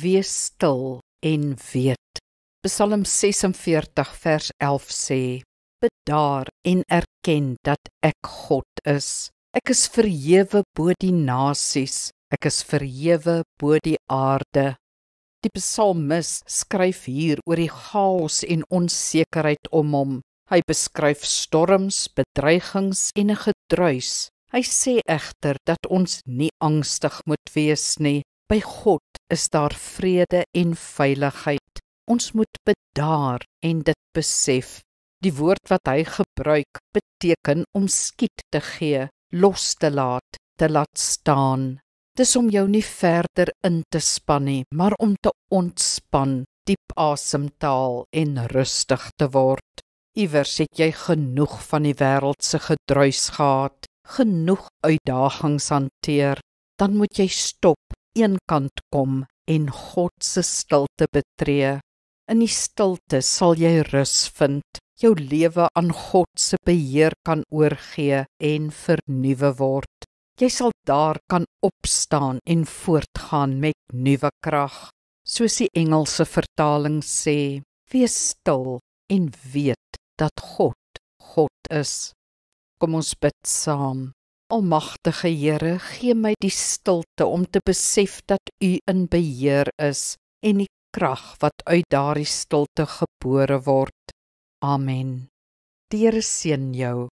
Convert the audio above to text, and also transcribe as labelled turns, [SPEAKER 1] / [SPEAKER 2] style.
[SPEAKER 1] Wees stil en weet. Psalm 46 vers 11 sê, bedaar en erken dat ek God is. Ek is verhewe bo die nasies, ek is verhewe bo die aarde. Die psalmis skryf hier oor die chaos en onsekerheid om hom. Hy beskryf storms, bedreigings en 'n gedruis. Hy sê egter dat ons nie angstig moet wees nie. By God is daar vrede en veiligheid. Ons moet bedaar en dit besef. Die woord wat hy gebruik beteken om skiet te gee, los te laat staan. Dis om jou nie verder in te span nie, maar om te ontspan, diep asem te haal en rustig te word. Iewers het jy genoeg van die wêreldse gedruis gehad, genoeg uitdagings hanteer. Dan moet jy stop, eenkant kom en God se stilte betree. In die stilte sal jy rus vind, jou lewe aan God se beheer kan oorgee en vernuwe word. Jy sal daar kan opstaan en voortgaan met nuwe krag. Soos die Engelse vertaling sê, wees stil en weet dat God is. Kom ons bid saam. Almagtige Here, gee my die stilte om te besef dat U in beheer is en die krag wat uit daardie stilte gebore word. Amen. Die Here seën jou.